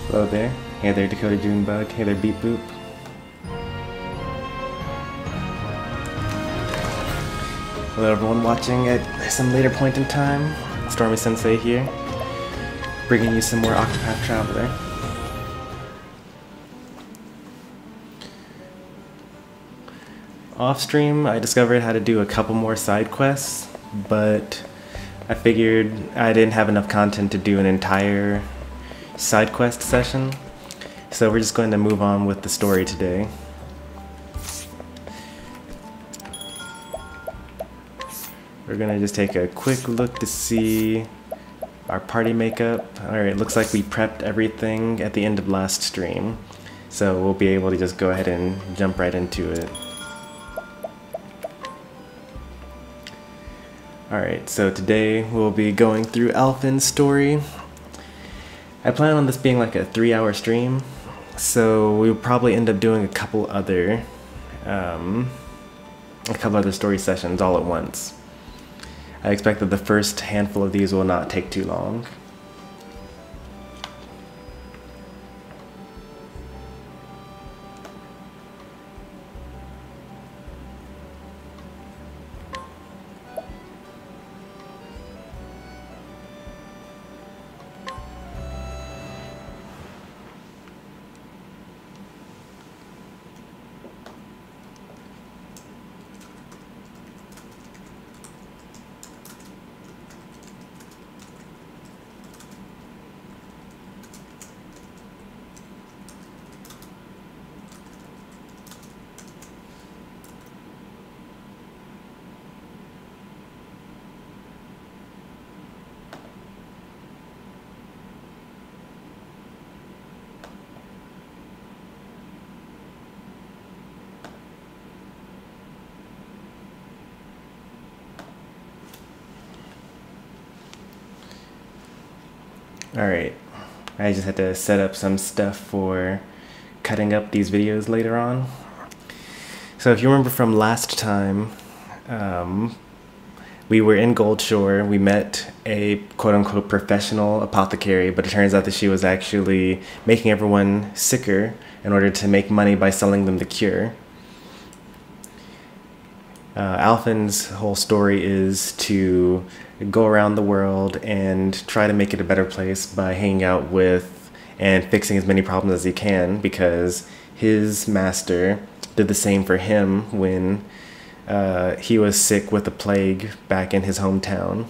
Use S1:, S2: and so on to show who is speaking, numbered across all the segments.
S1: Hello there. Hey there, Dakota Junebug. Hey there, Beep Boop. Hello everyone watching at some later point in time. Stormy Sensei here, bringing you some more Octopath Traveler. Off stream, I discovered how to do a couple more side quests, but I figured I didn't have enough content to do an entire side quest session, so we're just going to move on with the story today. We're gonna just take a quick look to see our party makeup. Alright, looks like we prepped everything at the end of last stream, so we'll be able to just go ahead and jump right into it. Alright, so today we'll be going through Alfyn's story. I plan on this being like a 3-hour stream, so we'll probably end up doing a couple other story sessions all at once. I expect that the first handful of these will not take too long. Alright, I just had to set up some stuff for cutting up these videos later on. So if you remember from last time, we were in Goldshore. We met a quote-unquote professional apothecary, but it turns out that she was actually making everyone sicker in order to make money by selling them the cure. Alfyn's whole story is to go around the world and try to make it a better place by hanging out with and fixing as many problems as he can, because his master did the same for him when he was sick with the plague back in his hometown.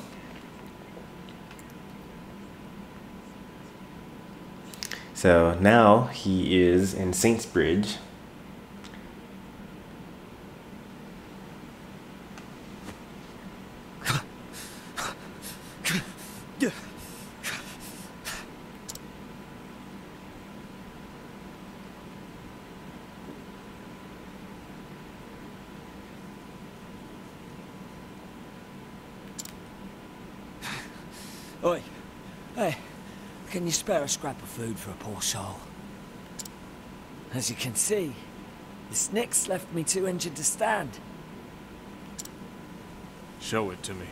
S1: So now he is in Saintsbridge.
S2: Oi, hey, can you spare a scrap of food for a poor soul? As you can see, the snicks left me too injured to stand.
S3: Show it to me.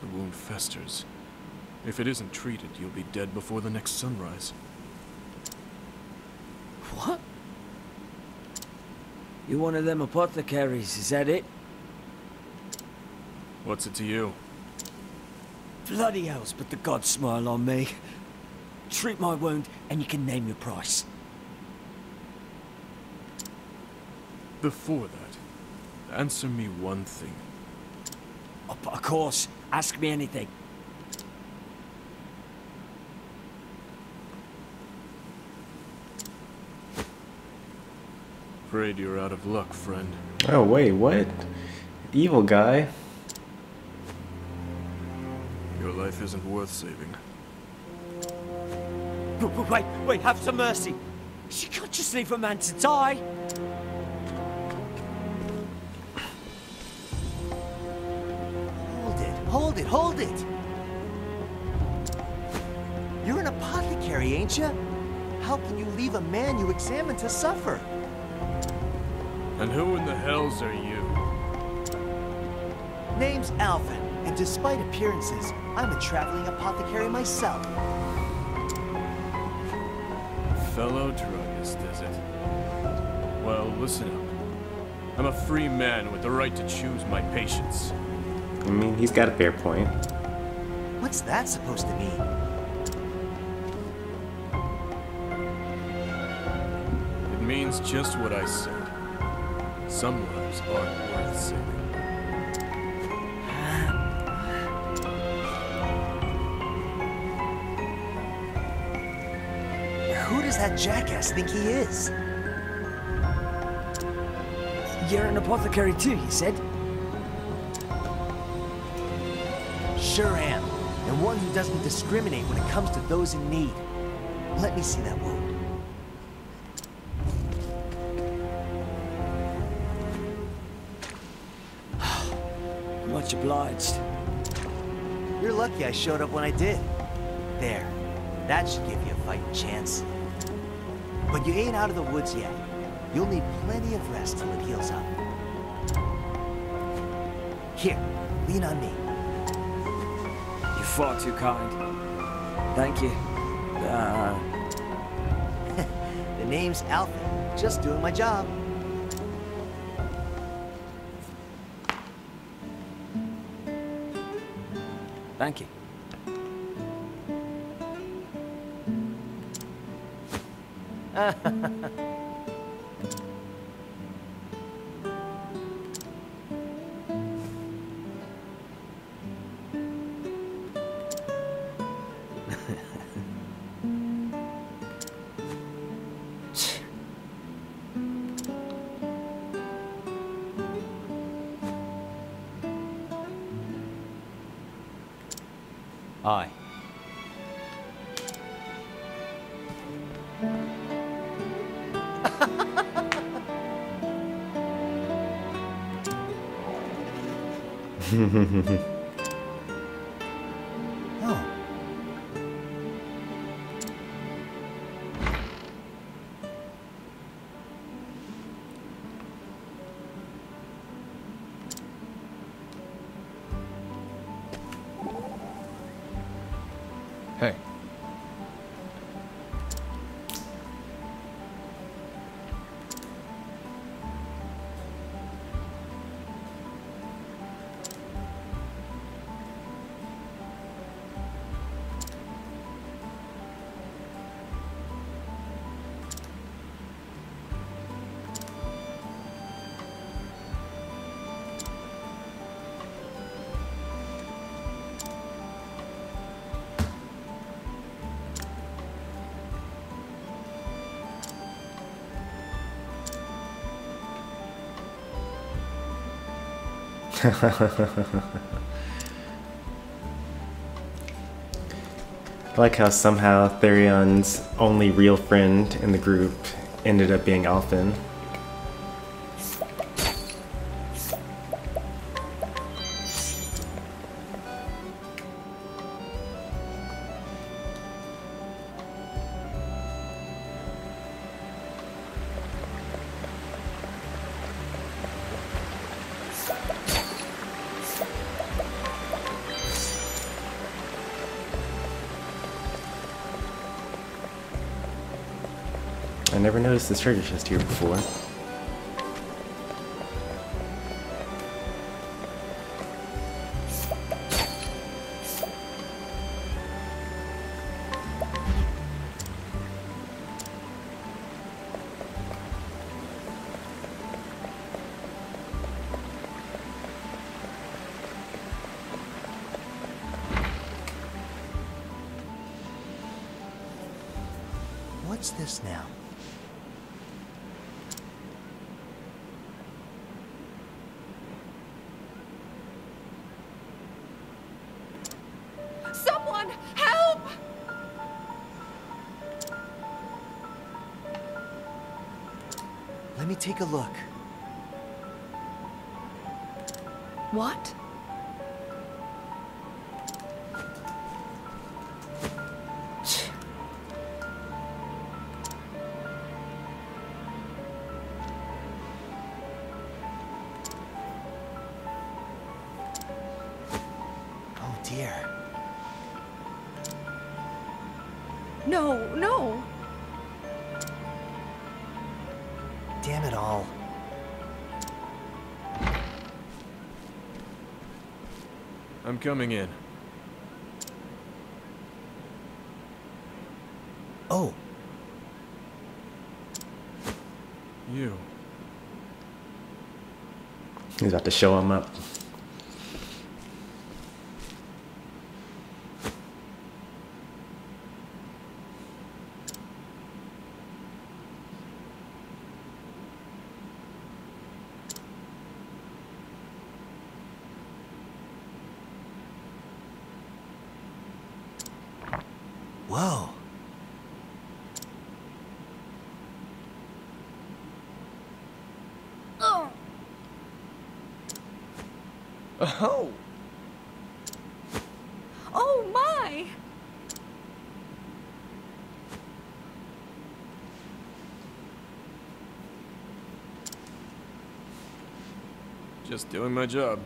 S3: The wound festers. If it isn't treated, you'll be dead before the next sunrise.
S2: What? You're one of them apothecaries, is that it?
S3: What's it to you?
S2: Bloody hells, but the gods smile on me. Treat my wound, and you can name your price.
S3: Before that, answer me one thing.
S2: Oh, but of course, ask me anything.
S3: Afraid you're out of luck, friend.
S1: Oh wait, what? Evil guy.
S3: Your life isn't worth saving.
S2: Wait, have some mercy. She can't just leave a man to die.
S4: Hold it! You're an apothecary, ain't you? How can you leave a man you examined to suffer?
S3: And who in the hells are you?
S4: Name's Alfyn. And despite appearances, I'm a traveling apothecary myself.
S3: Fellow druggist, is it? Well, listen up. I'm a free man with the right to choose my patients.
S1: I mean, he's got a fair point.
S4: What's that supposed to mean?
S3: It means just what I said. Some lives aren't worth saving.
S4: Who does that jackass think he is?
S2: You're an apothecary too, you said?
S4: Sure am. And one who doesn't discriminate when it comes to those in need. Let me see that wound.
S2: Much obliged.
S4: You're lucky I showed up when I did. There. That should give you a fighting chance. But you ain't out of the woods yet. You'll need plenty of rest till it heals up. Here, lean on me.
S2: You're far too kind. Thank you.
S4: The name's Alfyn. Just doing my job.
S2: Thank you.
S4: Aye. Oh.
S5: Hey.
S1: I like how somehow Therion's only real friend in the group ended up being Alfyn. I never noticed this treasure chest here before.
S4: What's this now?
S6: Someone, help!
S4: Let me take a look.
S6: What?
S4: dear.
S6: No, no.
S4: Damn it all.
S3: I'm coming in.
S4: Oh,
S3: You.
S1: He's about to show him up.
S4: whoa.
S3: Oh!
S6: Oh my!
S3: Just doing my job.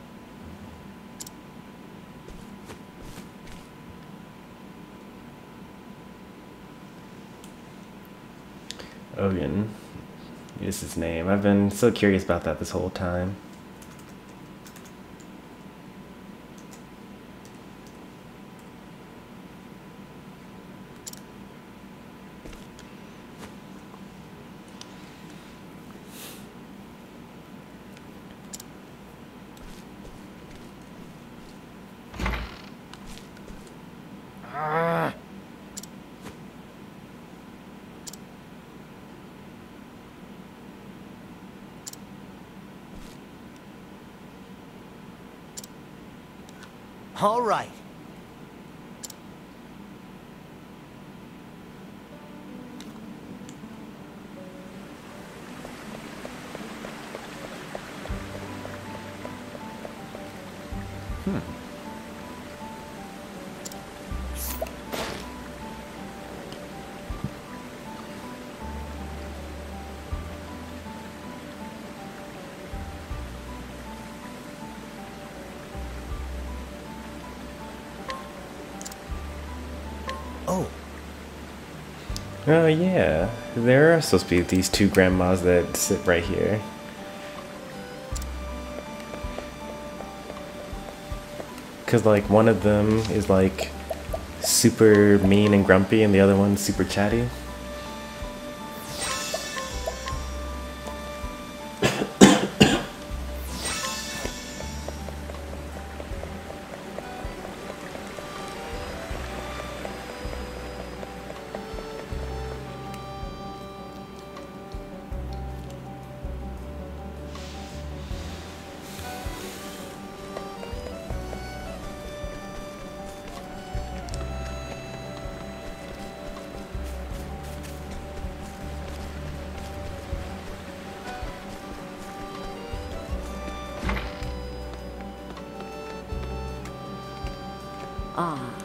S1: Ogen is his name. I've been so curious about that this whole time.
S4: All right. Oh,
S1: Oh yeah, there are supposed to be these two grandmas that sit right here. Cause like one of them is like super mean and grumpy and the other one's super chatty.
S6: Ah.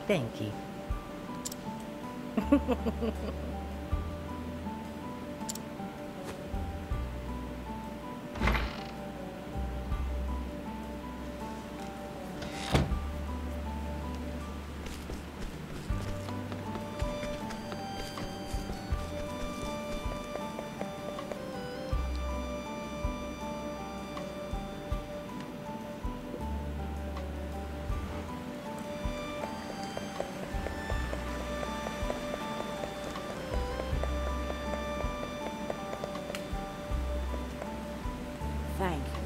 S5: Thank you.
S6: Thank you.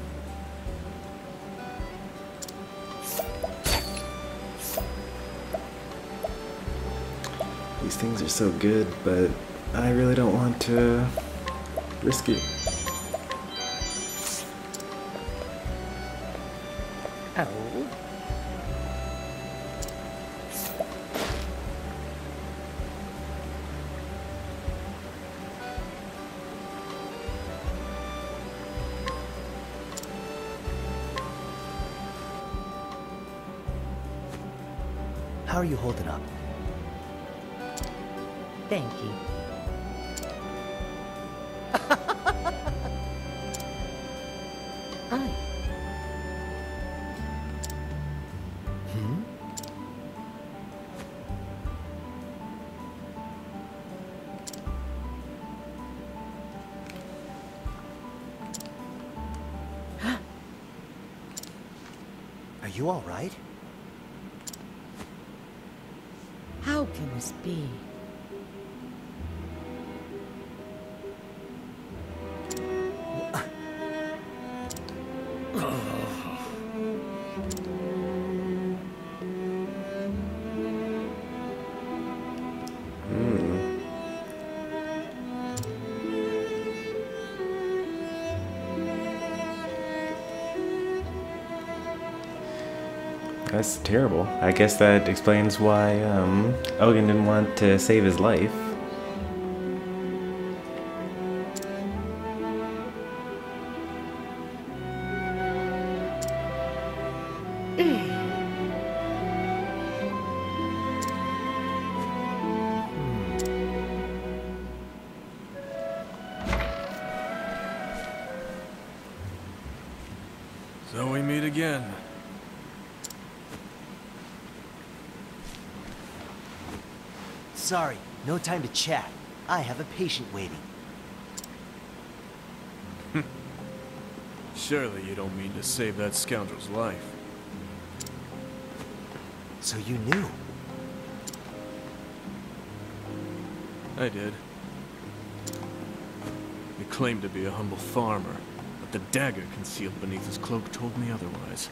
S1: These things are so good, but I really don't want to risk it.
S5: Oh.
S4: How are you holding up?
S6: Thank you. Aye.
S4: Are you all right?
S6: How can this be?
S1: That's terrible. I guess that explains why Ogen didn't want to save his life.
S3: So we meet again.
S4: Sorry, no time to chat. I have a patient waiting.
S3: Surely you don't mean to save that scoundrel's life.
S4: So you knew?
S3: I did. He claimed to be a humble farmer, but the dagger concealed beneath his cloak told me otherwise.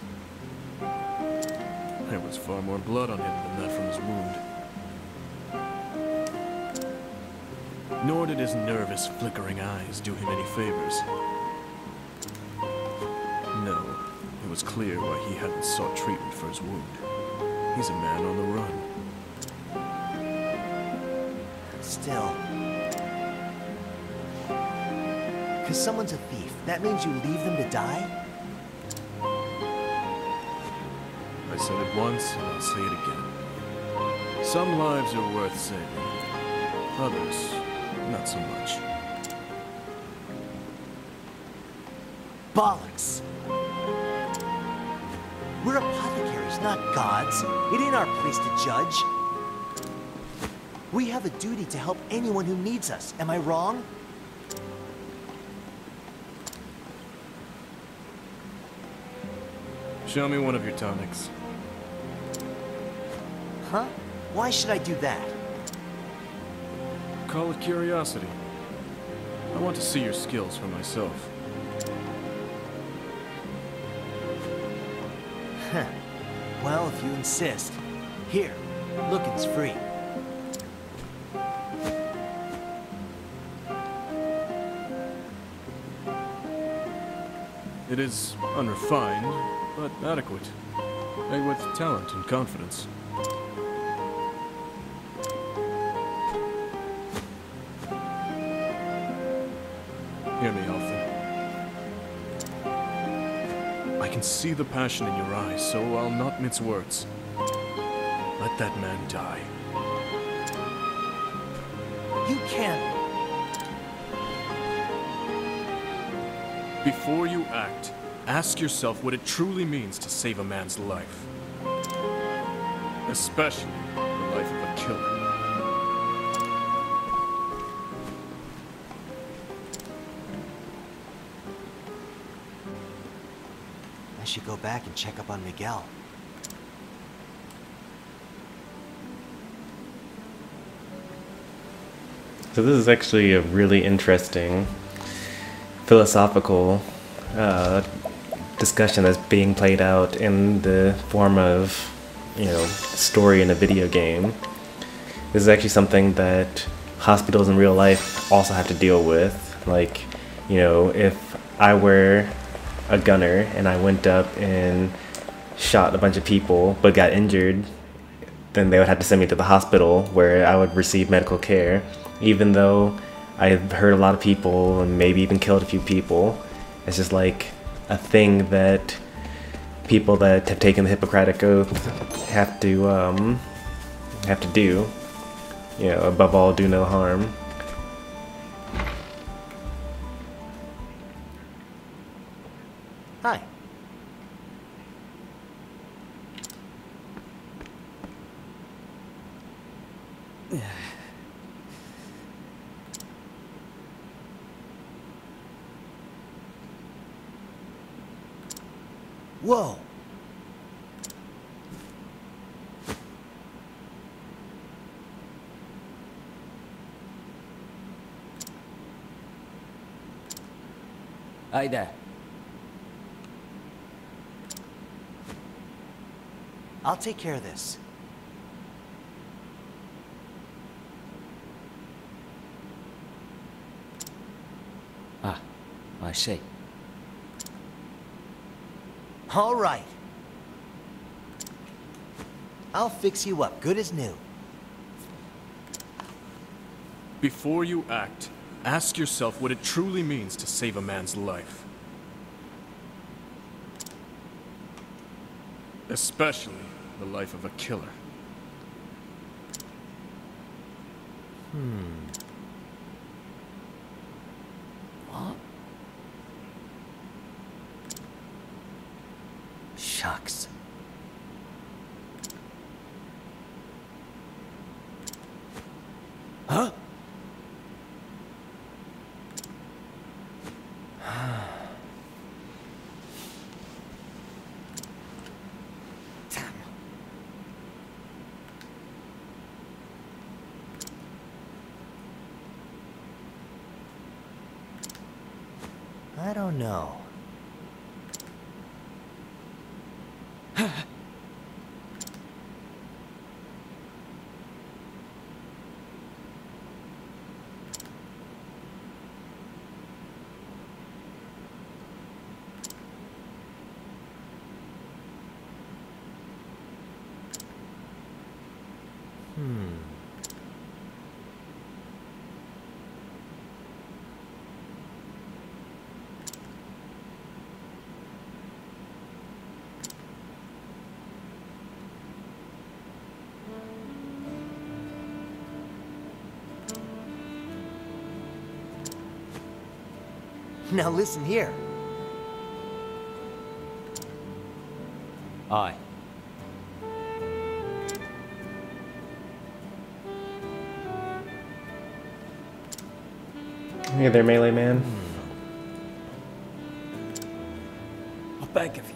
S3: There was far more blood on him than that from his wound. Nor did his nervous, flickering eyes do him any favors. No, it was clear why he hadn't sought treatment for his wound. He's a man on the run.
S4: Still. Because someone's a thief, that means you leave them to die?
S3: I said it once, and I'll say it again. Some lives are worth saving. Others, not so much.
S4: Bollocks! We're apothecaries, not gods. It ain't our place to judge. We have a duty to help anyone who needs us. Am I wrong?
S3: Show me one of your tonics.
S4: Huh? Why should I do that?
S3: Call it curiosity. I want to see your skills for myself.
S4: Huh. Well, if you insist. Here, looking's free.
S3: It is unrefined, but adequate. Made with talent and confidence. Hear me, Alfyn. I can see the passion in your eyes, so I'll not mince words. Let that man die.
S4: You can't.
S3: Before you act, ask yourself what it truly means to save a man's life. Especially the life of a killer.
S4: I should go back and check up on Miguel.
S1: So this is actually a really interesting philosophical discussion that's being played out in the form of, story in a video game. This is actually something that hospitals in real life also have to deal with. Like, if I were a gunner and I went up and shot a bunch of people but got injured, then they would have to send me to the hospital where I would receive medical care. Even though I've hurt a lot of people and maybe even killed a few people, it's just like a thing that people that have taken the Hippocratic Oath have to have to do. You know, above all, do no harm.
S4: Hi. Whoa.
S2: Hey there.
S4: I'll take care of this.
S2: Ah, I see.
S4: All right. I'll fix you up, good as new.
S3: Before you act, ask yourself what it truly means to save a man's life. Especially the life of a killer.
S2: What?
S4: Shucks.
S2: Huh? Damn.
S4: I don't know. Now listen here.
S2: Aye.
S1: Hey there, melee man.
S2: I beg of you.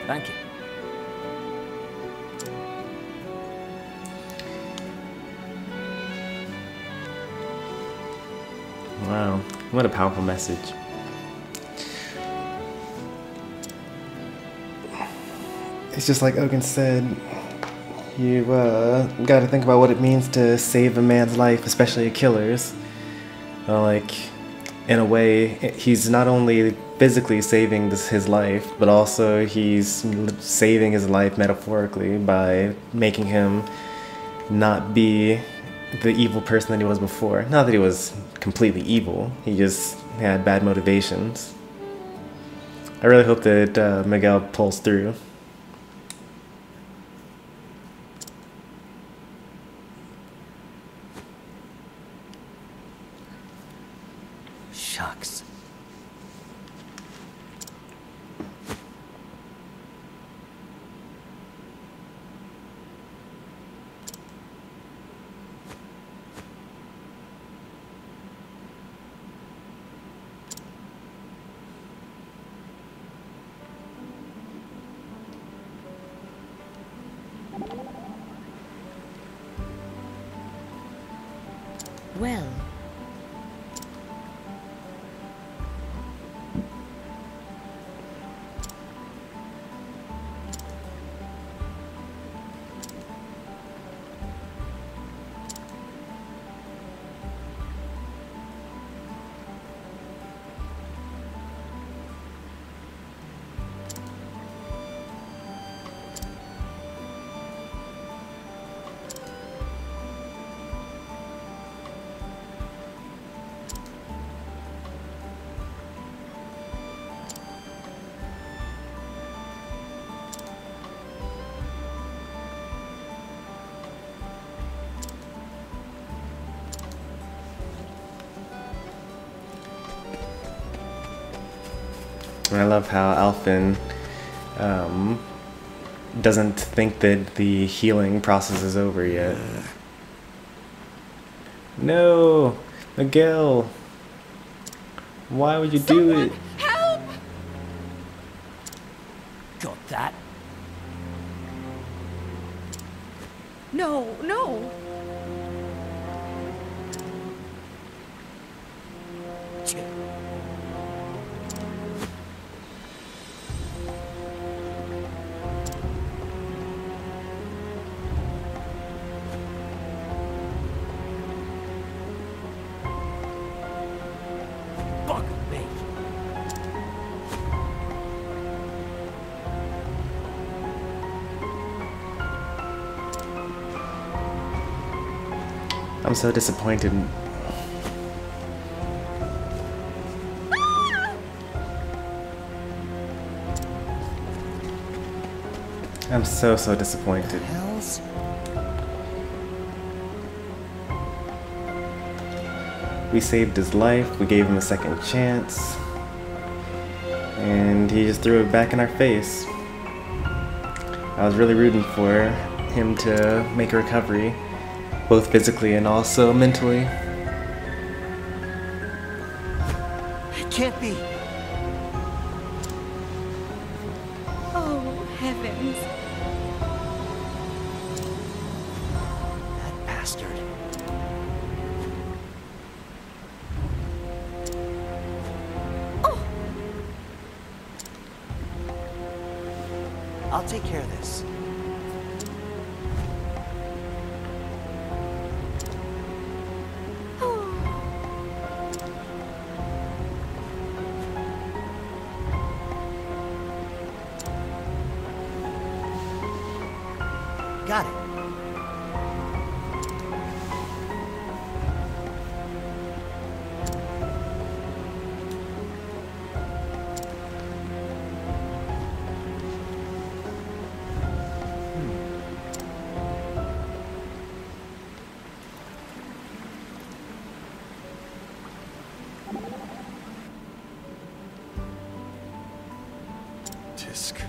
S2: Thank you.
S1: Wow, what a powerful message. It's just like Ogen said, you gotta think about what it means to save a man's life, especially a killer's. Like, in a way, he's not only physically saving his life, but also he's saving his life metaphorically by making him not be the evil person that he was before. Not that he was completely evil, he just had bad motivations. I really hope that Miguel pulls through.
S4: Shucks.
S6: Well,
S1: And I love how Alfyn doesn't think that the healing process is over yet. No! Miguel! Why would you do it?
S6: Help!
S2: Got that?
S6: No, no.
S2: Fuck me.
S1: I'm so disappointed. I'm so disappointed.
S2: Hells?
S1: We saved his life, we gave him a second chance, and he just threw it back in our face. I was really rooting for him to make a recovery, both physically and also mentally.
S4: It can't be.
S6: Oh, heavens.
S4: That bastard. I'll take care of this. Got it.
S3: Tisk.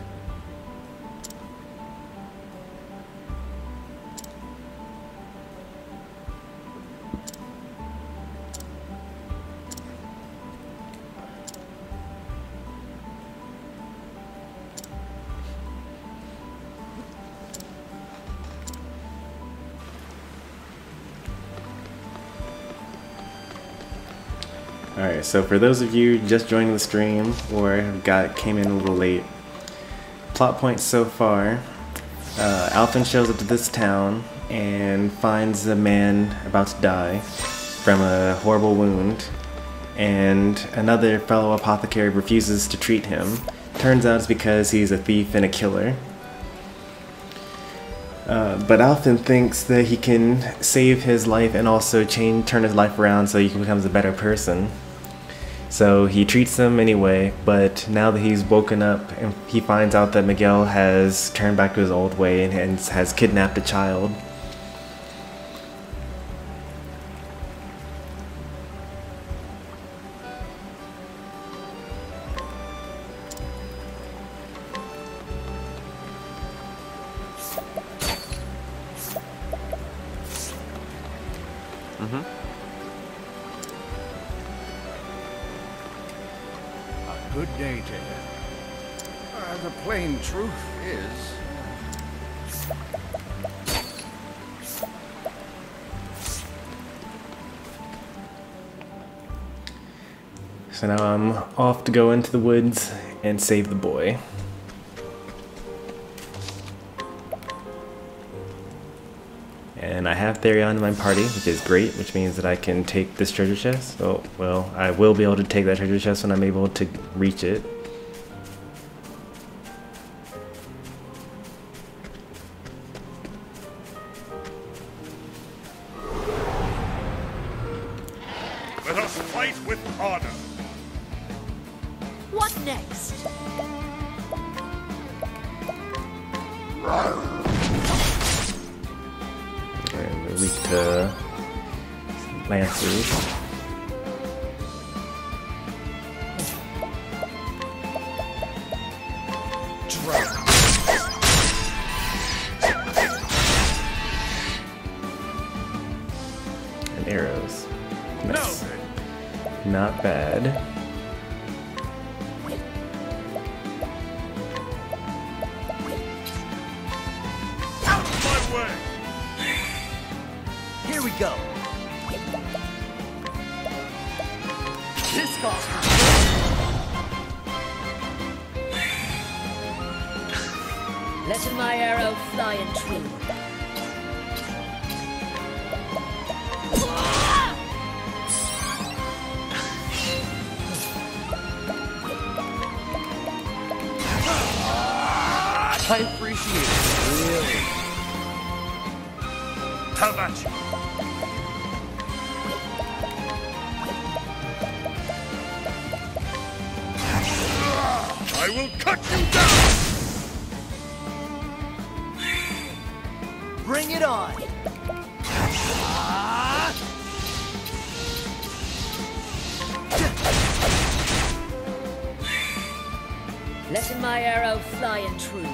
S1: Alright, so for those of you just joining the stream or came in a little late, plot points so far, Alfyn shows up to this town and finds a man about to die from a horrible wound, and another fellow apothecary refuses to treat him. Turns out it's because he's a thief and a killer. But Alfyn thinks that he can save his life and also turn his life around so he becomes a better person. So he treats him anyway, but now that he's woken up and he finds out that Miguel has turned back to his old way and has kidnapped a child.
S5: Good day to him. The plain truth is...
S1: So now I'm off to go into the woods and save the boy. And I have Therion in my party, which is great, which means that I can take this treasure chest. Oh, well, I will be able to take that treasure chest when I'm able to reach it.
S5: Let us fight with honor.
S6: What next?
S1: And we're weak to lancers. And arrows. Nice. Not bad.
S3: Out of my way!
S4: Here we go. This calls for
S6: Let my arrow fly and true.
S5: I appreciate it. Really.
S3: How about you? I will cut you down!
S4: Bring it on.
S6: Letting my arrow fly and true.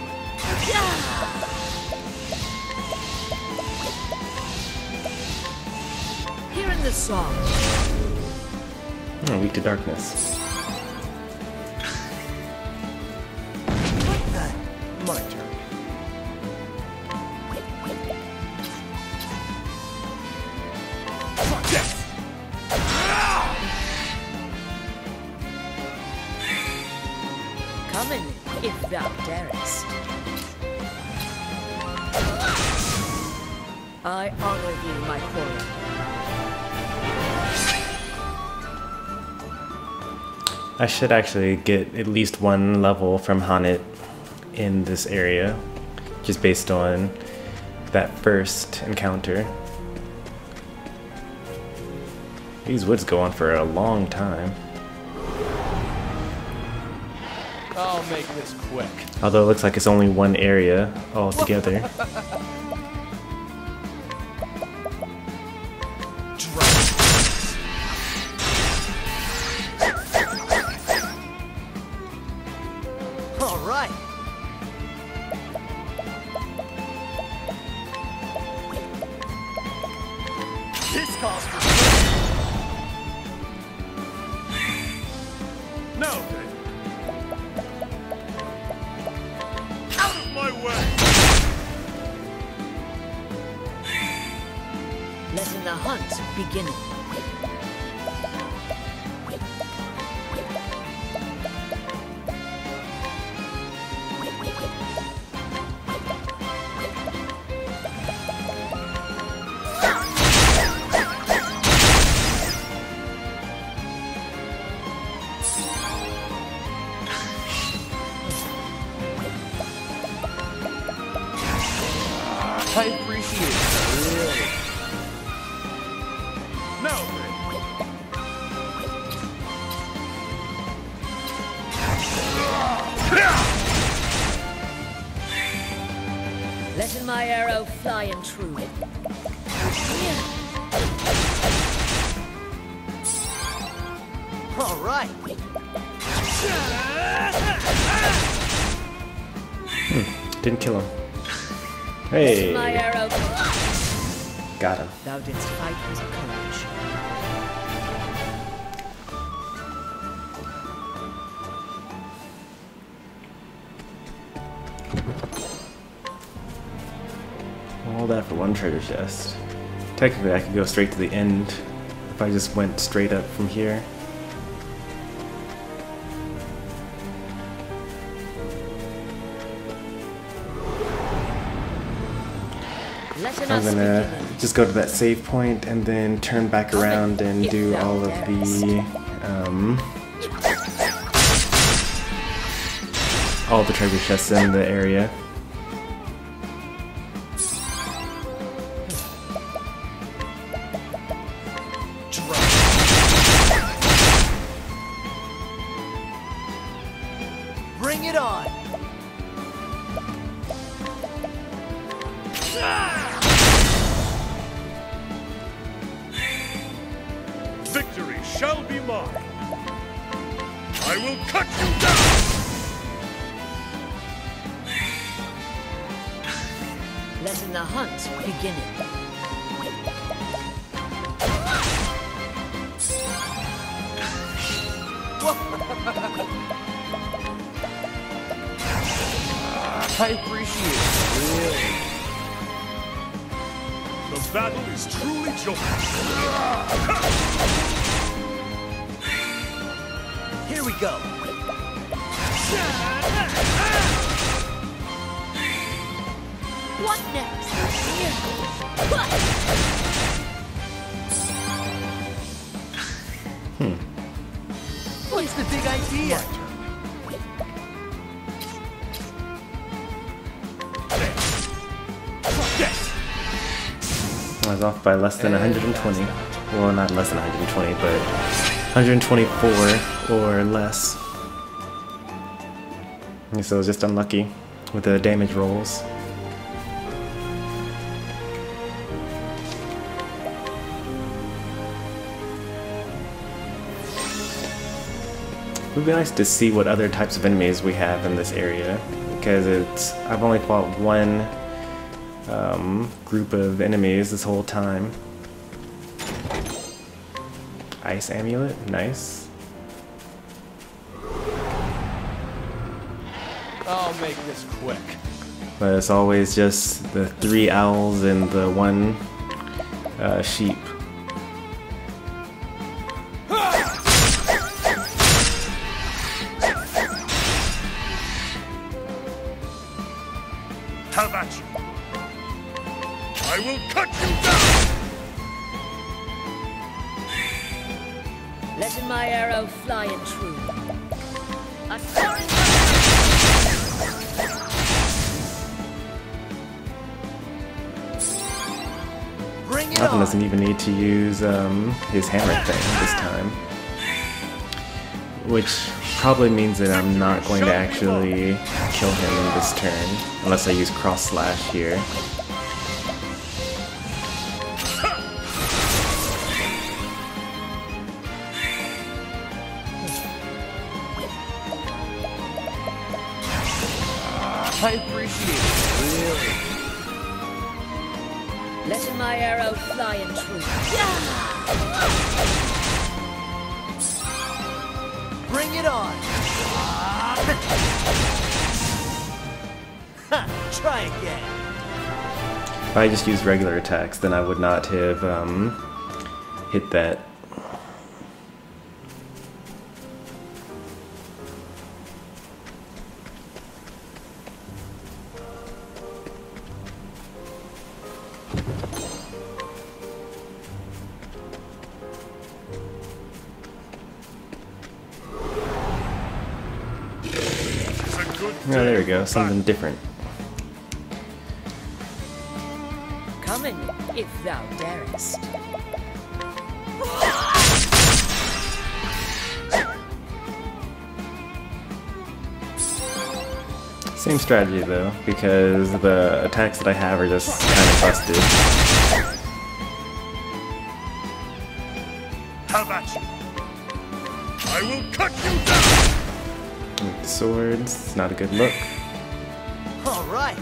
S6: Hearing the song.
S1: Oh, weak to darkness.
S5: My turn.
S6: Come in, if thou darest. I honor thee, my quarry.
S1: I should actually get at least one level from Hanit in this area, just based on that first encounter. These woods go on for a long time.
S3: I'll make this quick.
S1: Although it looks like it's only one area altogether.
S4: All right. This calls for
S3: No! Out of my way!
S6: Letting the hunt begin.
S5: I appreciate it. Really.
S3: No!
S6: Letting my arrow fly and true.
S4: all right.
S1: Didn't kill him.
S6: Letting my
S1: Hey,
S6: arrow.
S1: got him.
S6: Thou didst fight with courage.
S1: All that for one treasure chest. Technically, I could go straight to the end if I just went straight up from here.
S6: Letting
S1: I'm
S6: us
S1: gonna
S6: begin.
S1: just go to that save point and then turn back around and do all of the treasure chests in the area.
S4: Bring it on.
S3: Victory shall be mine. I will cut you down.
S6: letting the hunt begin.
S5: I appreciate it. Really.
S3: The battle is truly joyous.
S4: Here we go.
S6: What next?
S4: What's the big idea?
S1: I was off by less than 120. Well, not less than 120, but 124 or less. And so I was just unlucky with the damage rolls. It would be nice to see what other types of enemies we have in this area, because I've only fought one group of enemies this whole time. Ice amulet, nice.
S5: I'll make this quick.
S1: But it's always just the 3 owls and the 1 sheep.
S3: How about you? I will cut you down!
S6: Letting my arrow fly and true. A torrent.
S4: Bring it
S1: Alfyn
S4: on.
S1: doesn't even need to use his hammer thing this time. Which probably means that I'm not going to actually kill him this turn, unless I use cross slash here.
S5: I appreciate it. Really.
S6: Letting my arrow fly and true.
S4: Bring it on. Ha, try again.
S1: If I just used regular attacks, then I would not have hit that. Oh, there we go, something different.
S6: Coming, if thou darest.
S1: Same strategy though, because the attacks that I have are just kind of busted.
S3: How about you? I will cut you down!
S1: With swords, it's not a good look.
S4: All right.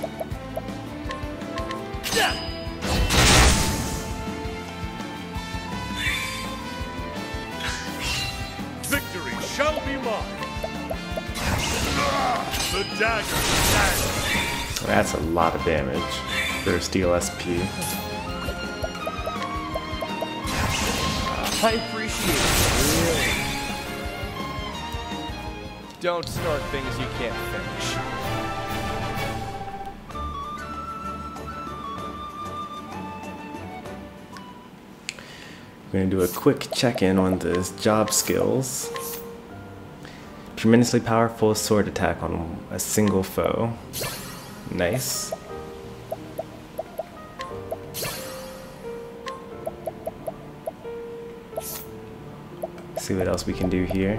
S3: Victory shall be mine! The dagger stands!
S1: That's a lot of damage for steel SP.
S5: I appreciate it. Really. Don't start things you can't finish.
S1: We're going to do a quick check-in on the job skills. Tremendously powerful sword attack on a single foe. Nice. See what else we can do here.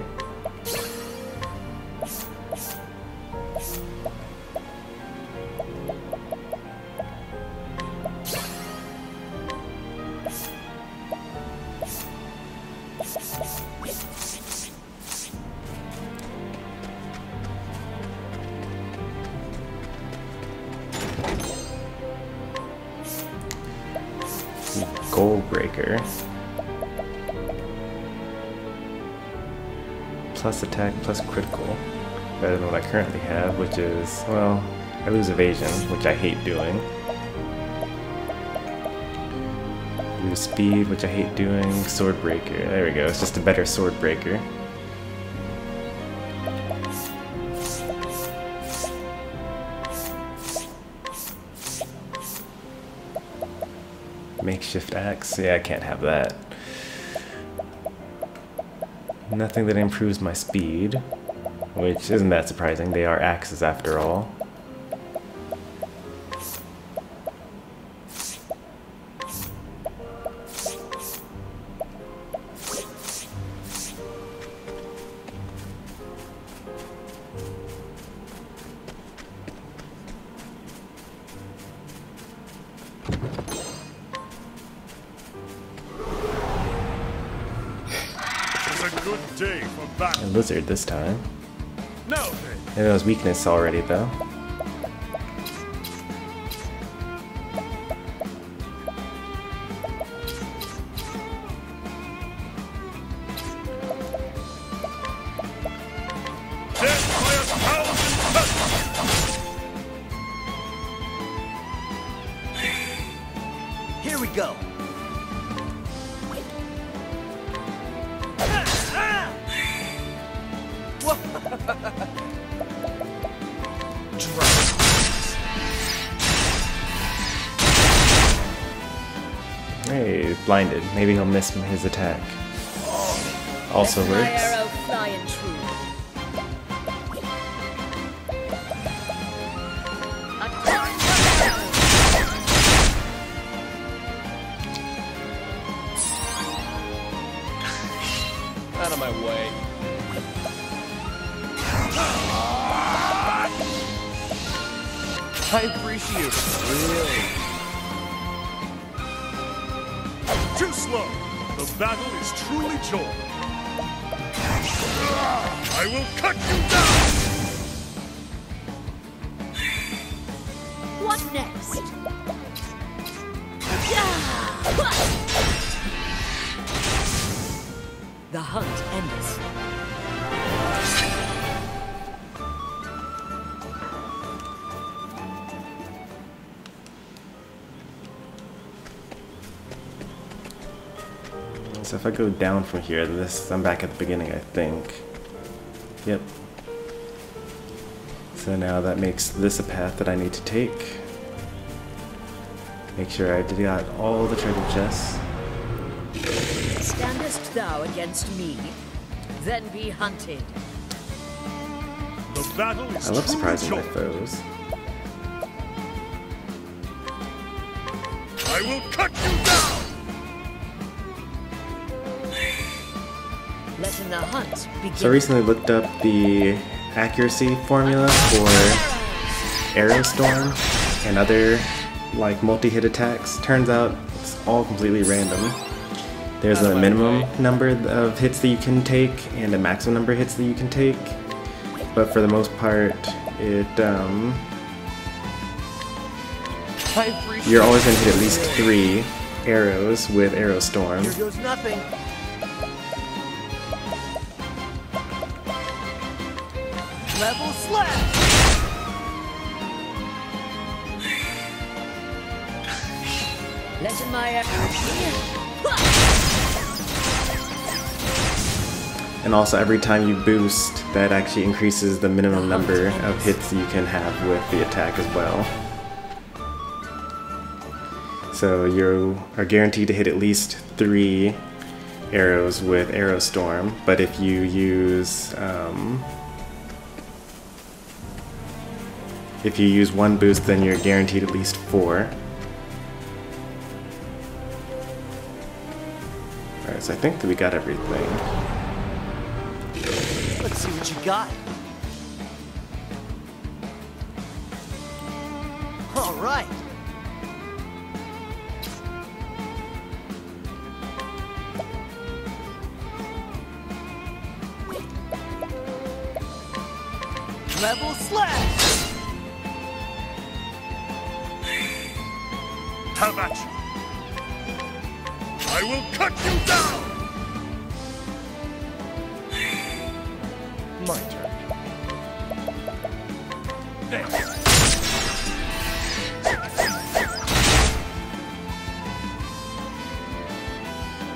S1: Swordbreaker. Plus attack, plus critical. Better than what I currently have, which is, well, I lose evasion, which I hate doing. Lose speed, which I hate doing. Swordbreaker. There we go. It's just a better Swordbreaker. Makeshift axe. Yeah, I can't have that. Nothing that improves my speed, which isn't that surprising. They are axes after all. A lizard this time.
S3: No.
S1: Maybe it was weakness already though.
S4: Here we go.
S1: Hey, blinded. Maybe he'll miss his attack. Also
S6: Let my
S1: works.
S6: arrow flying true.
S3: Out of my way. I appreciate it. Really. Too slow. The battle is truly joy. I will cut you down.
S6: What next? The hunt ends.
S1: So if I go down from here, I'm back at the beginning, I think. Yep. So now that makes this a path that I need to take. Make sure I got all the treasure chests.
S6: Standest thou against me? Then be hunted.
S3: The battle is
S1: I love
S3: truly
S1: surprising my
S3: joy.
S1: foes.
S3: I will cut you down.
S6: Letting the hunt begin.
S1: So I recently looked up the accuracy formula for Arrow Storm and other like multi-hit attacks. Turns out it's all completely random. There's a minimum number of hits that you can take and a maximum number of hits that you can take. But for the most part, you're always going to hit at least 3 arrows with Arrow Storm.
S4: Here goes nothing. Level slash.
S6: Letting my arrow.
S1: And also every time you boost, that actually increases the minimum number of hits you can have with the attack as well. So you are guaranteed to hit at least 3 arrows with Arrow Storm, but if you use one boost, then you're guaranteed at least 4. Alright, so I think that we got everything.
S4: Let's see what you got. All right. Level slash.
S3: How about you? I will cut you down!
S5: My turn.
S3: There.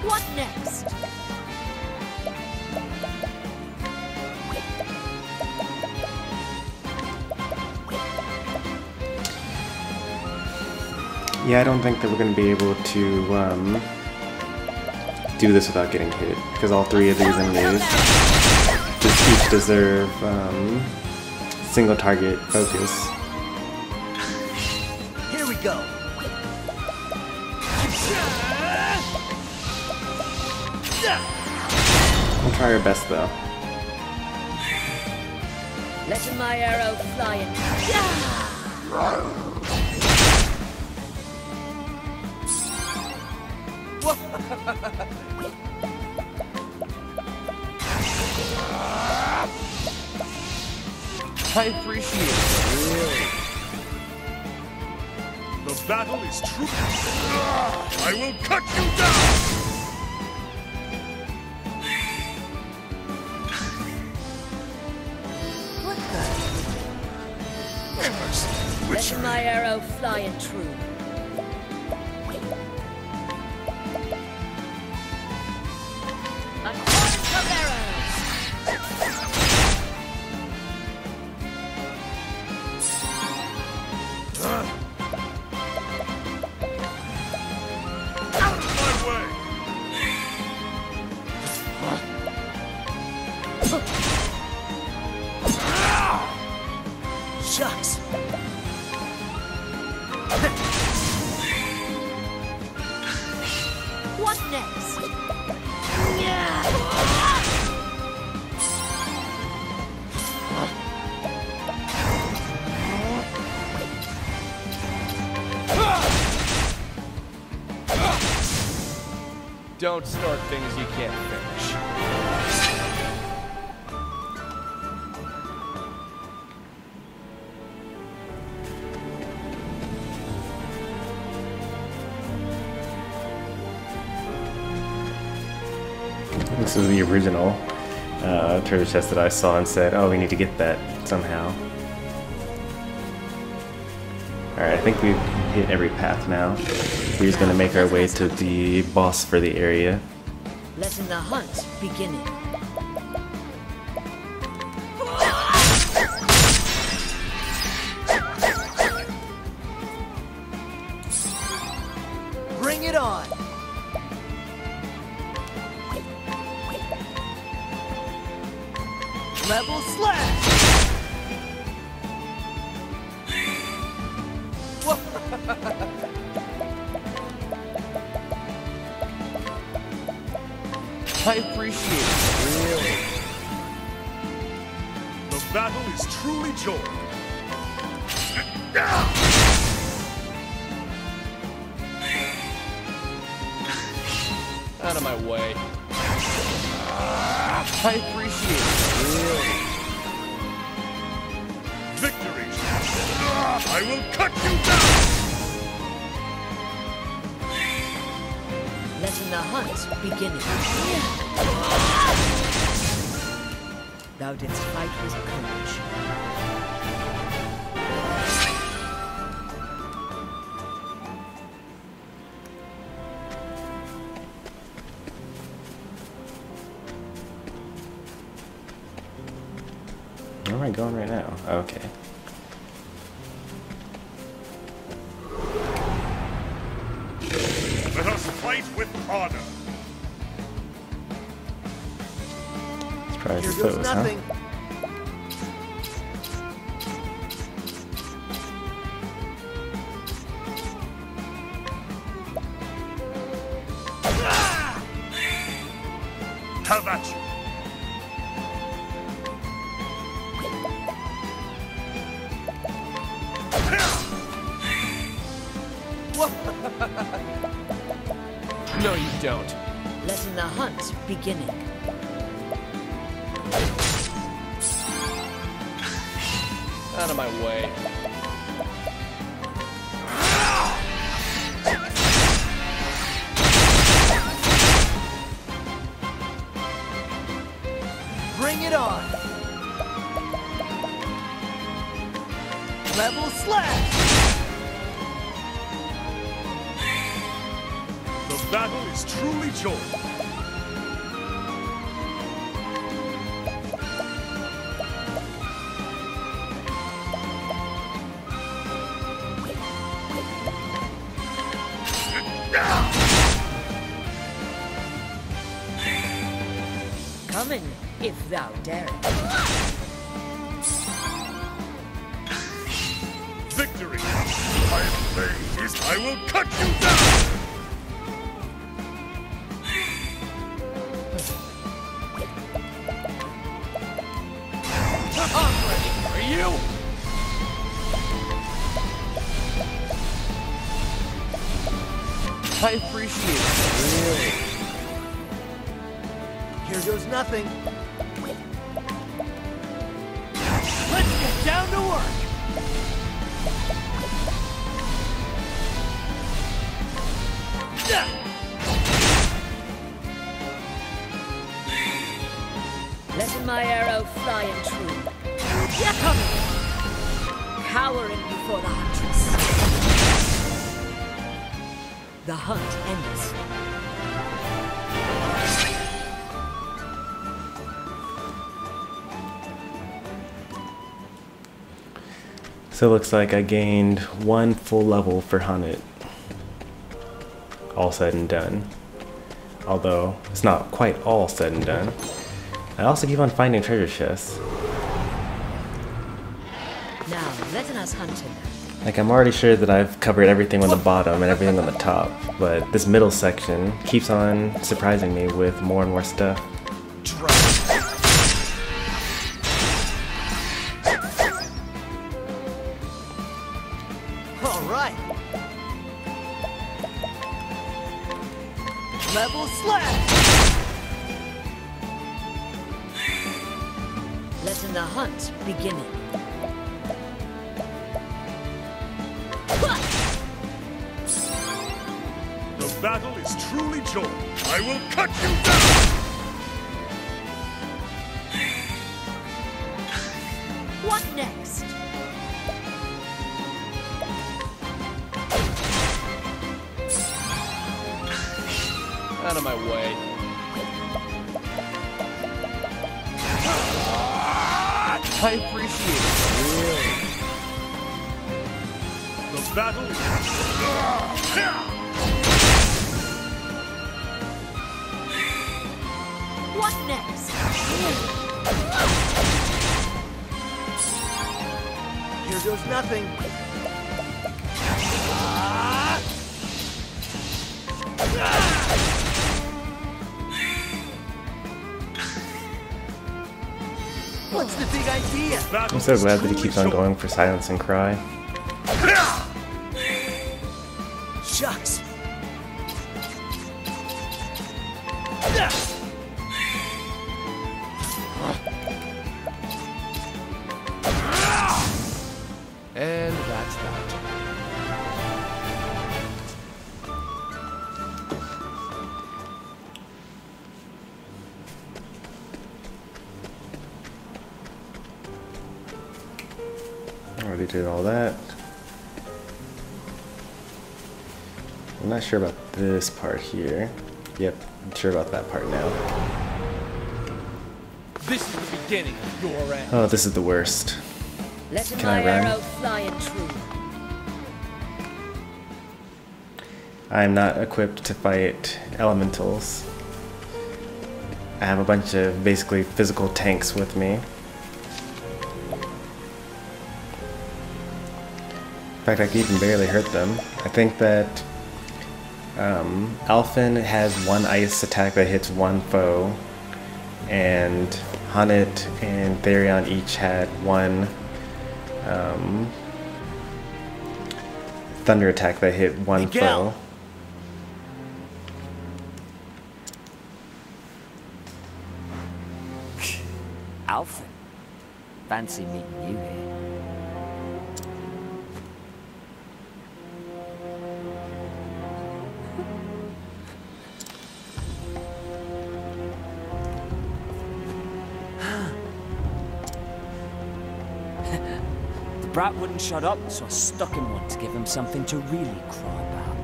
S6: What next?
S1: Yeah, I don't think that we're going to be able to do this without getting hit, because all three of these enemies just each deserve single target focus.
S4: Here we go.
S1: We'll try our best though.
S6: Letting my arrow fly and...
S5: I appreciate it. Really.
S3: The battle is true. I will cut you down!
S6: What the? Letting my arrow fly and true. A torrent of arrows!
S3: Out of my way!
S4: Shucks.
S6: What next?
S5: Don't start things you can't finish.
S1: This is the original treasure chest that I saw and said, oh, we need to get that somehow. Alright, I think we've hit every path now. We're just going to make our way to the boss for the area.
S6: Letting the hunt begin.
S4: Bring it on. Level slash.
S5: I appreciate it. Really.
S3: The battle is truly joined.
S5: Out of my way. I appreciate it. Really.
S3: Victory! I will cut you down!
S6: Letting the hunt begin. Thou didst fight with courage.
S1: Where am I going right now? Okay.
S3: Let us fight with honor.
S1: Let's try
S4: Here
S1: his
S4: goes
S1: toes, huh?
S4: nothing.
S3: Have at you.
S5: No, you don't.
S6: Letting the hunt begin.
S5: Out of my way.
S4: Bring it on! Level slash!
S3: The battle is truly joined.
S6: Come in, if thou dare.
S3: Victory! My blade is... I will cut you down! I'm ready for you!
S4: I appreciate it. Really? Here goes nothing. Let's get down to work!
S6: Let my arrow fly and true. Come! Cowering before the huntress. The hunt ends.
S1: So it looks like I gained 1 full level for Hunted. All said and done. Although, it's not quite all said and done. I also keep on finding treasure chests.
S6: Now, let us hunt him.
S1: Like, I'm already sure that I've covered everything on the bottom and everything on the top, but this middle section keeps on surprising me with more and more stuff.
S4: Alright! Level slash!
S6: Letting the hunt begin.
S3: The battle is truly joined. I will cut you down!
S6: What next?
S7: Out of my way.
S4: I appreciate it. Really?
S3: The battle is...
S6: What next?
S4: Here goes nothing. What's the big idea?
S1: I'm so glad that he keeps on going for Silence and Cry.
S4: Shucks.
S7: And that's that.
S1: Already did all that. I'm not sure about this part here. Yep, I'm sure about that part now.
S7: This is the beginning of your end.
S1: Oh, this is the worst.
S6: Letting
S1: Can
S6: my
S1: I run?
S6: arrow fly and true.
S1: I'm not equipped to fight elementals. I have a bunch of basically physical tanks with me. In fact, I can even barely hurt them. I think that Alfyn has one ice attack that hits one foe, and Hunnet and Therion each had one thunder attack that hit one
S4: Miguel.
S1: foe.
S2: Alfyn. Fancy meeting you here. brat wouldn't shut up, so I stuck him one to give him something to really cry about.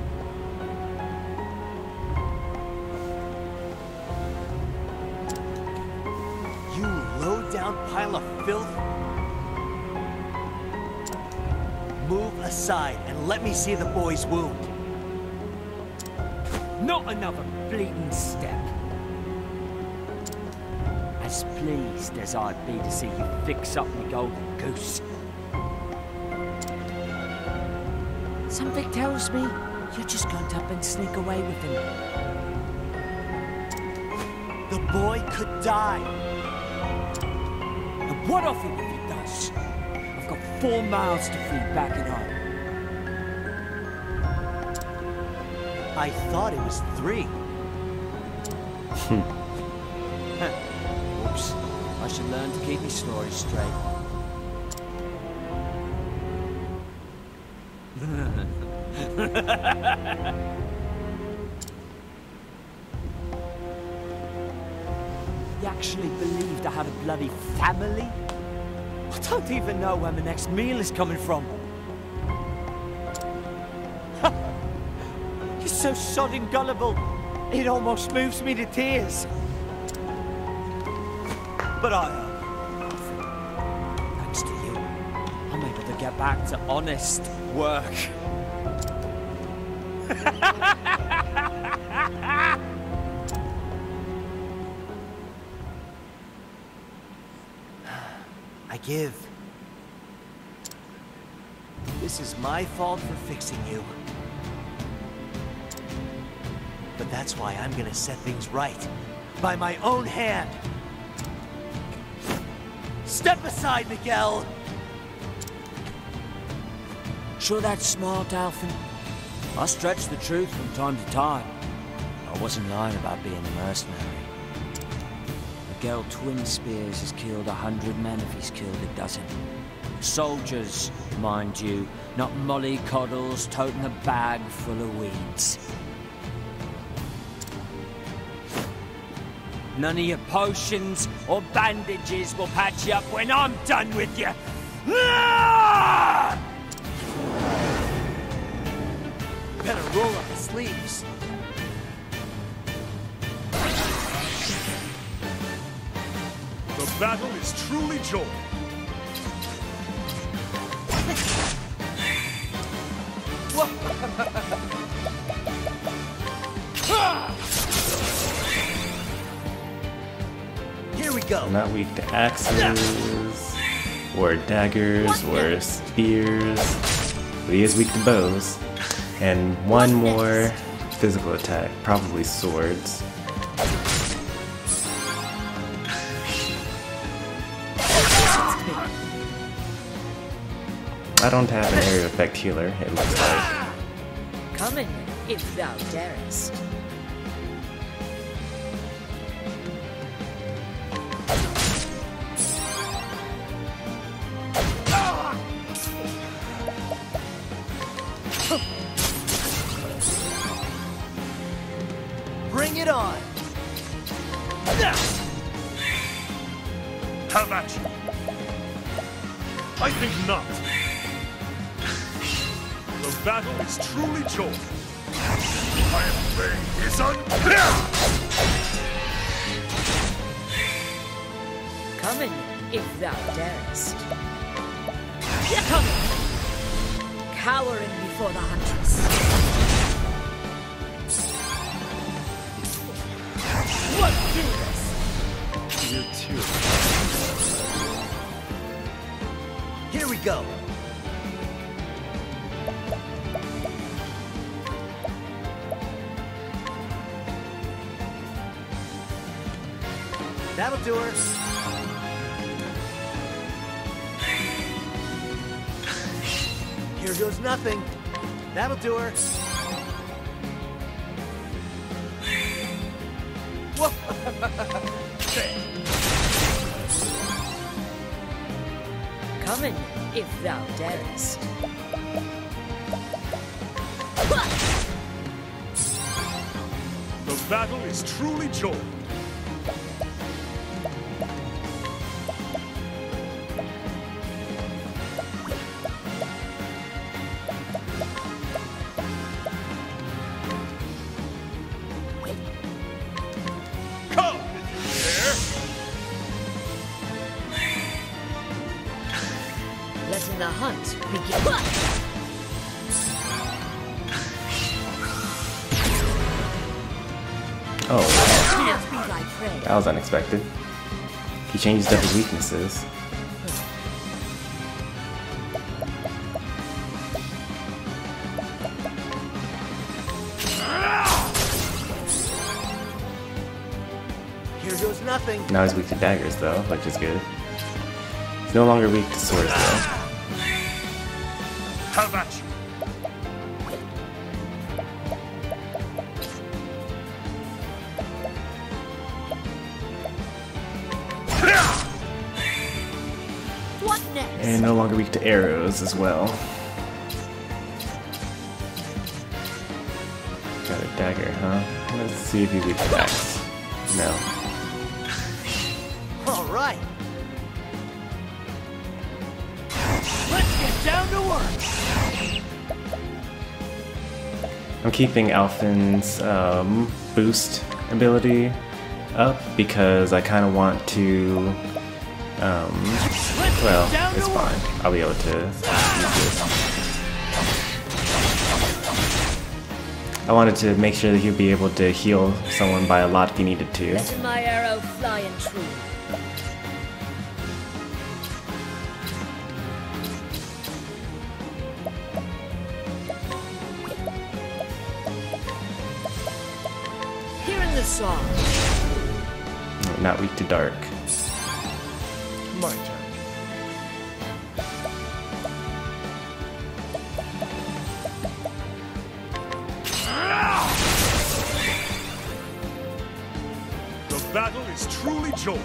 S4: You low-down pile of filth! Move aside and let me see the boy's wound.
S2: Not another bleeding step. As pleased as I'd be to see you fix up my golden goose. Something tells me you're just going to up and sneak away with him.
S4: The boy could die.
S2: And what of him if he does? I've got 4 mouths to feed back at home.
S4: I thought it was 3.
S2: Oops. I should learn to keep my stories straight. You actually believed I had a bloody family? I don't even know where my next meal is coming from. You're so sodding gullible, it almost moves me to tears. But thanks to you, I'm able to get back to honest work.
S4: I give. This is my fault for fixing you. But that's why I'm gonna set things right. By my own hand. Step aside, Miguel!
S2: Sure that's smart, Alfyn? I stretch the truth from time to time. I wasn't lying about being a mercenary. Miguel Twin Spears has killed 100 men if he's killed a dozen. Soldiers, mind you, not mollycoddles toting a bag full of weeds. None of your potions or bandages will patch you up when I'm done with you.
S4: Better roll up the sleeves.
S3: The battle is truly joy.
S4: Here we go.
S1: I'm not weak to axes, or daggers, or spears, but he is weak to bows. And one more physical attack, probably swords. I don't have an area effect healer, it looks like.
S6: Come in, if thou darest.
S4: Bring it on!
S3: How about you? I think not. The battle is truly joy. I am playing his unfair!
S6: Come in, if thou darest. Come in, cowering before the huntress. Let's do this!
S3: You too.
S4: Here we go! That'll do her. Here goes nothing. That'll do her. Whoa.
S6: Come in, if thou darest.
S3: The battle is truly joy.
S6: the hunt begins.
S1: Oh, that was unexpected. He changed up his weaknesses.
S4: Here goes nothing.
S1: Now he's weak to daggers though, which is good. He's no longer weak to swords though.
S3: How about you?
S6: What next?
S1: And no longer weak to arrows as well. Got a dagger, huh? Let's see if he's weak to axe. No.
S4: All right.
S2: Let's get down to work.
S1: I'm keeping Alfyn's boost ability up because I kind of want to. Well, it's fine. I'll be able to use this. I wanted to make sure that he'd be able to heal someone by a lot if he needed to.
S6: Let my arrow fly and true. Hearing the song.
S1: Not weak to dark.
S7: My turn.
S3: The battle is truly joined.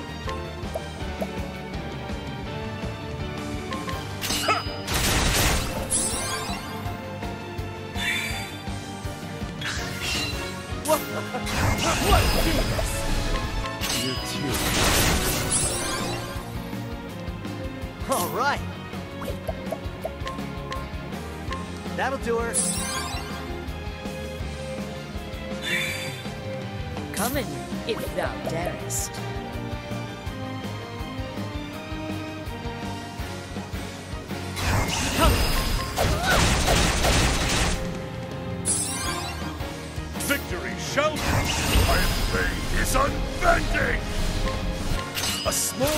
S4: All right. That'll do her.
S6: Come in, if thou darest.
S3: Victory shall be. My blade is unbending. A small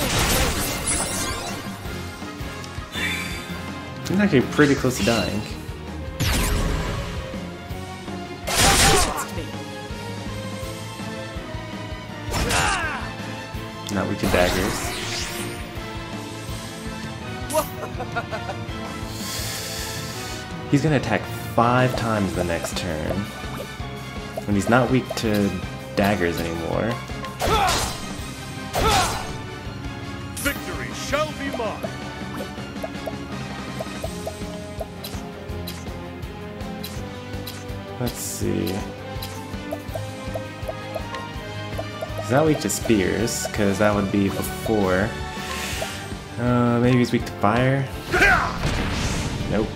S1: He's actually pretty close to dying. Not weak to daggers. He's gonna attack 5 times the next turn. When he's not weak to daggers anymore.
S3: victory shall be mine.
S1: Let's see. He's not weak to spears, because that would be before. Maybe he's weak to fire? Nope.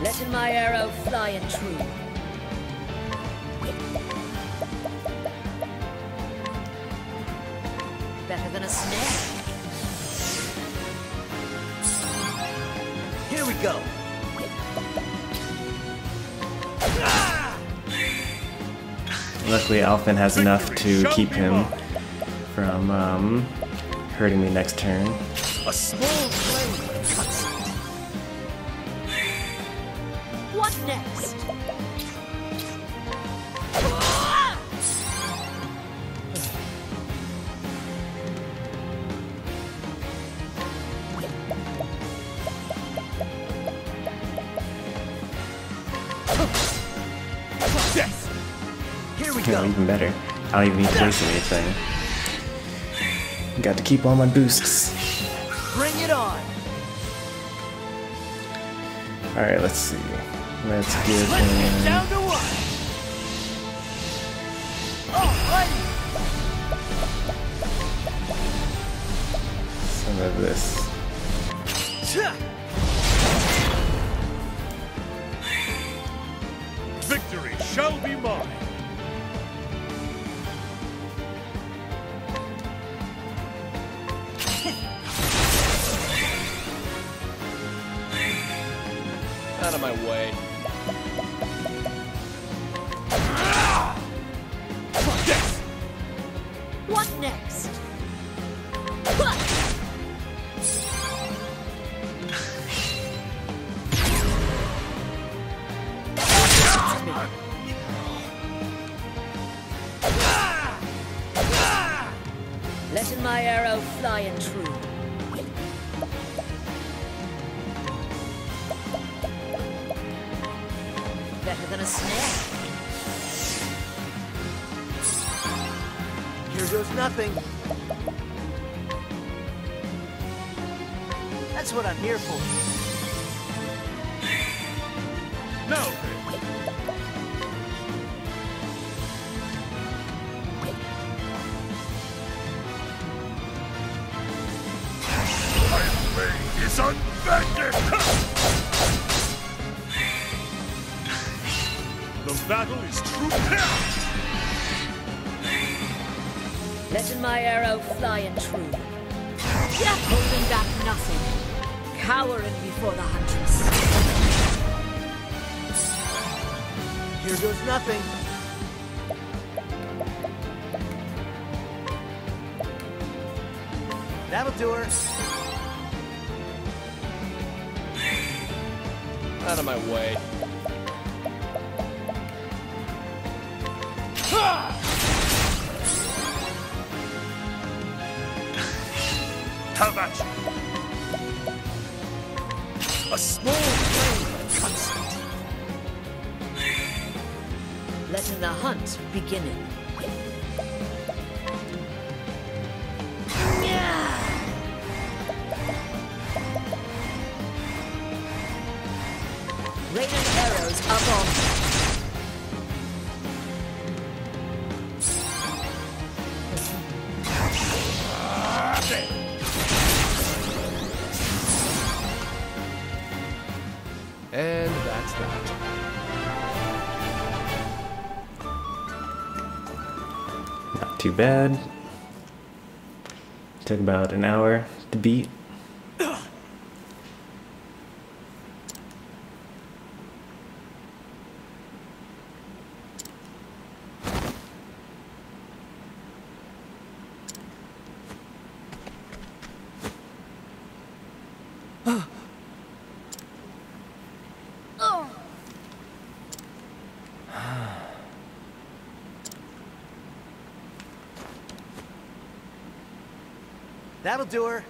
S6: Letting my arrow fly and true. Better than a snare.
S4: Here we go.
S1: Luckily, Alfyn has enough to keep him from hurting me next turn.
S3: A small flame cuts.
S6: What next?
S3: Yes.
S4: Here we
S1: No,
S4: go.
S1: even better. I don't even need to waste anything. Got to keep all my boosts.
S4: Bring it on.
S1: Alright, let's see. Let's give
S2: Let's get
S1: him...
S2: down to work. Alrighty.
S1: some of this.
S3: Victory shall be mine. Out of my way.
S6: What next? Letting my arrow fly and true. Better than a snare.
S4: Here goes nothing. That's what I'm here for.
S3: No! My blade is unbending! The battle is true now!
S6: Letting my arrow fly and true. Holding back nothing. Cowering before the huntress.
S4: Here goes nothing. That'll do her.
S3: Out of my way. How about you? A small blade cuts deep.
S6: Letting the hunt begin. Raining arrows up on me.
S3: And that's that.
S1: Not too bad. Took about an hour to beat.
S4: That'll do her.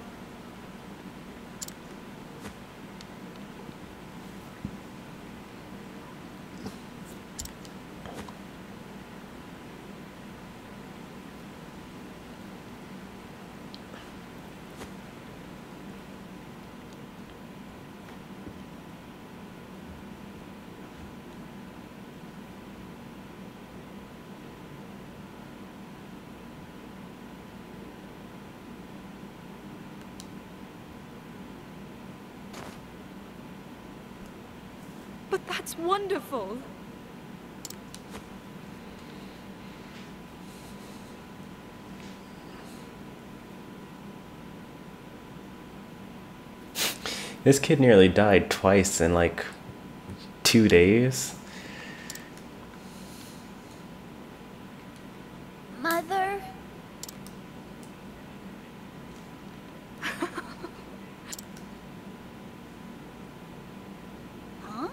S8: But that's wonderful.
S1: This kid nearly died twice in like 2 days.
S6: Mother? Huh?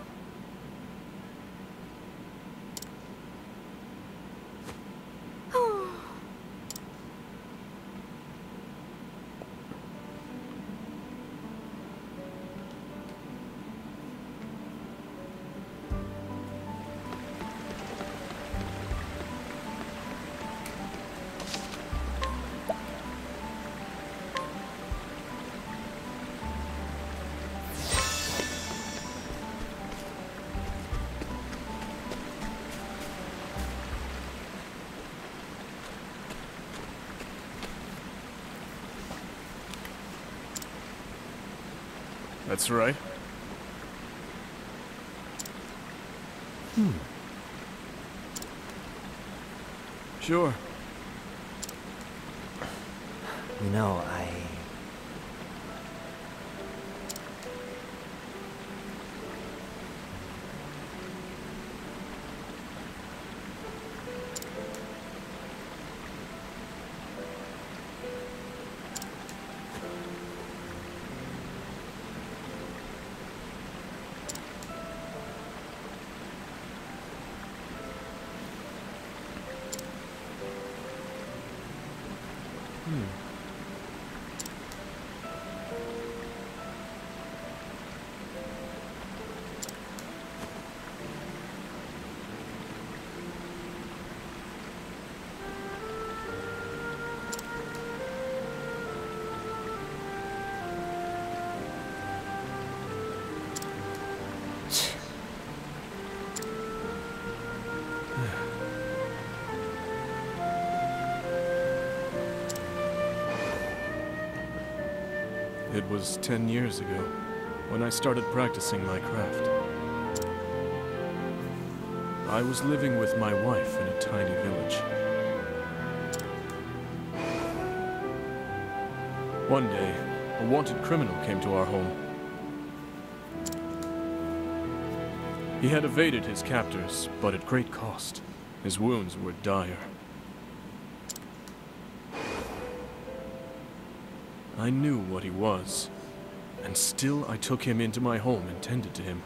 S3: That's right. Sure.
S4: You know,
S3: It was 10 years ago when I started practicing my craft. I was living with my wife in a tiny village. One day, a wanted criminal came to our home. He had evaded his captors, but at great cost. His wounds were dire. I knew what he was, and still I took him into my home and tended to him.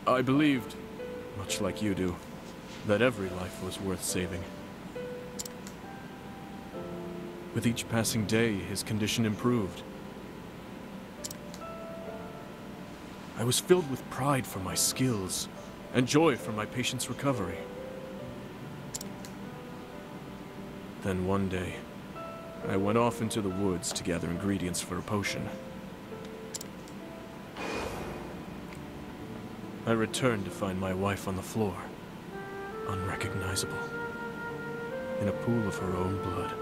S3: I believed, much like you do, that every life was worth saving. With each passing day, his condition improved. I was filled with pride for my skills, and joy for my patient's recovery. Then one day, I went off into the woods to gather ingredients for a potion. I returned to find my wife on the floor, unrecognizable, in a pool of her own blood.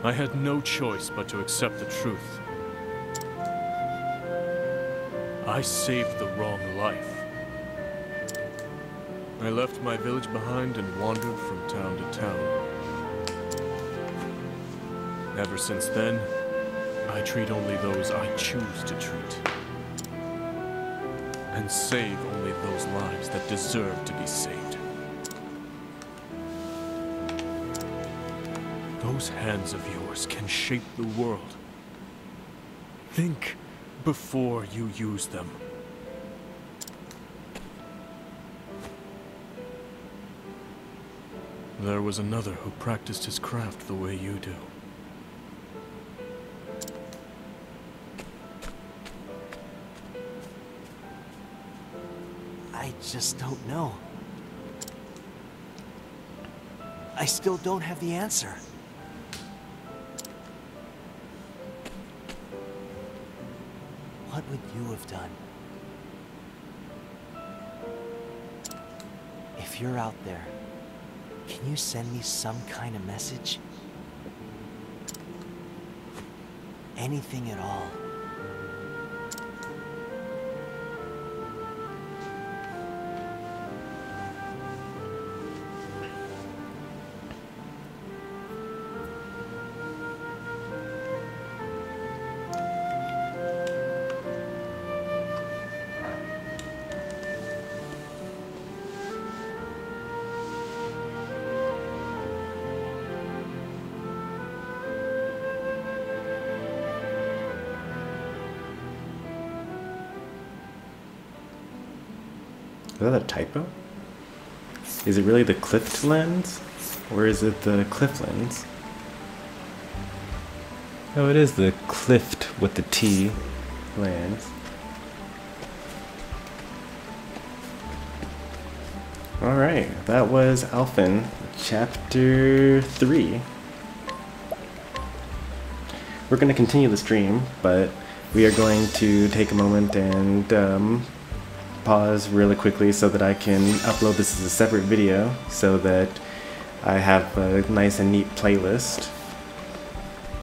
S3: I had no choice but to accept the truth. I saved the wrong life. I left my village behind and wandered from town to town. Ever since then, I treat only those I choose to treat. And save only those lives that deserve to be saved. Those hands of yours can shape the world. Think before you use them. There was another who practiced his craft the way you do.
S4: I just don't know. I still don't have the answer. What would you have done? If you're out there, can you send me some kind of message? Anything at all.
S1: Is that a typo? Is it really the clipped lens? Or is it the cliff lens? Oh, it is the cliffed with the T lens. Alright, that was Alfyn, Chapter 3. We're going to continue the stream, but we are going to take a moment and pause really quickly so that I can upload this as a separate video so that I have a nice and neat playlist